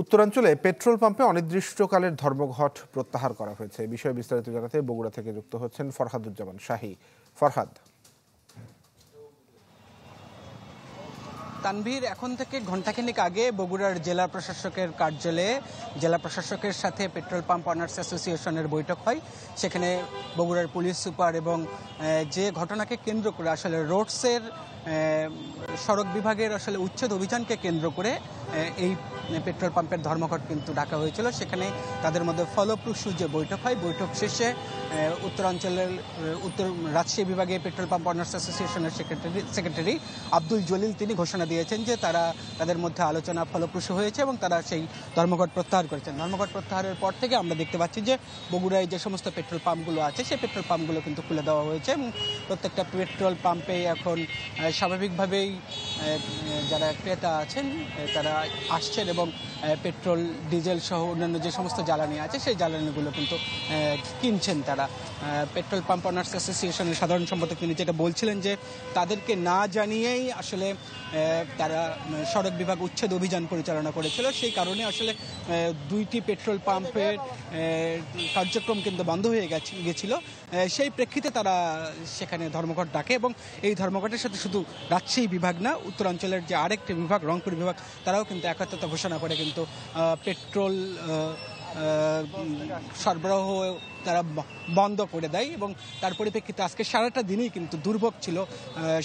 উত্তরাঞ্চলে পেট্রোল পাম্পে অনির্দিষ্টকালের ধর্মঘট প্রত্যাহার করা হয়েছে। এই বিষয়ে বিস্তারিত জানাতে বগুড়া থেকে যুক্ত হচ্ছেন ফরহাদুজ্জামান শাহী। ফরহাদ। তানভীর, এখন থেকে ঘণ্টাখানেক আগে বগুড়ার জেলা প্রশাসকের কার্যালয়ে জেলা প্রশাসকের সাথে পেট্রোল পাম্প অনার্স অ্যাসোসিয়েশনের বৈঠক হয়। সেখানে বগুড়ার পুলিশ সুপার এবং যে ঘটনাকে কেন্দ্র করে আসলে রোডসের সড়ক বিভাগের আসলে উচ্ছেদ অভিযানকে কেন্দ্র করে এই পেট্রোল পাম্পের ধর্মঘট কিন্তু ডাকা হয়েছিল। সেখানে তাদের মধ্যে ফলপ্রসূ যে বৈঠক হয়, বৈঠক শেষে উত্তরাঞ্চলের উত্তর রাজশাহী বিভাগে পেট্রোল পাম্প অনার্স অ্যাসোসিয়েশনের সেক্রেটারি আব্দুল জলিল তিনি ঘোষণা দিয়েছেন যে তাদের মধ্যে আলোচনা ফলপ্রসূ হয়েছে এবং তারা সেই ধর্মঘট প্রত্যাহার করেছেন। ধর্মঘট প্রত্যাহারের পর থেকে আমরা দেখতে পাচ্ছি যে বগুড়ায় যে সমস্ত পেট্রোল পাম্পগুলো আছে সেই পেট্রোল পাম্পগুলো কিন্তু খুলে দেওয়া হয়েছে এবং প্রত্যেকটা পেট্রোল পাম্পে এখন স্বাভাবিকভাবেই যারা ক্রেতা আছেন তারা আসছেন এবং পেট্রোল ডিজেল সহ অন্যান্য যে সমস্ত জ্বালানি আছে সেই জ্বালানিগুলো কিন্তু কিনছেন তারা। পেট্রোল পাম্প অনার্স অ্যাসোসিয়েশনের সাধারণ সম্পাদক তিনি যেটা বলছিলেন যে তাদেরকে না জানিয়েই আসলে তারা সড়ক বিভাগ উচ্ছেদ অভিযান পরিচালনা করেছিল। সেই কারণে আসলে দুইটি পেট্রোল পাম্পের কার্যক্রম কিন্তু বন্ধ হয়ে গেছিল। সেই প্রেক্ষিতে তারা সেখানে ধর্মঘট ডাকে এবং এই ধর্মঘটের সাথে শুধু রাজশাহী বিভাগ না, উত্তরাঞ্চলের যে আরেকটি বিভাগ রংপুর বিভাগ তারাও কিন্তু একাত্মতা ঘোষণা করে কিন্তু পেট্রোল সরবরাহ তারা বন্ধ করে দেয় এবং তার পরিপ্রেক্ষিতে আজকে সারাটা দিনই কিন্তু দুর্ভোগ ছিল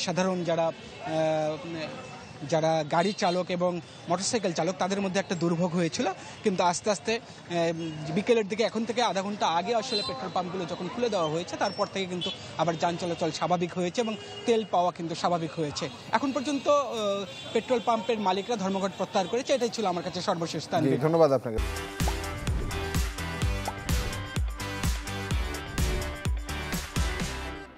সাধারণ যারা গাড়ি চালক এবং মোটরসাইকেল চালক তাদের মধ্যে একটা দুর্ভোগ হয়েছিল। কিন্তু আস্তে আস্তে বিকেলের দিকে এখন থেকে আধা ঘন্টা আগে আসলে পেট্রোল পাম্পগুলো যখন খুলে দেওয়া হয়েছে তারপর থেকে কিন্তু আবার যান চলাচল স্বাভাবিক হয়েছে এবং তেল পাওয়া কিন্তু স্বাভাবিক হয়েছে। এখন পর্যন্ত পেট্রোল পাম্পের মালিকরা ধর্মঘট প্রত্যাহার করেছে। এটাই ছিল আমার কাছে সর্বশেষ। ধন্যবাদ আপনাকে।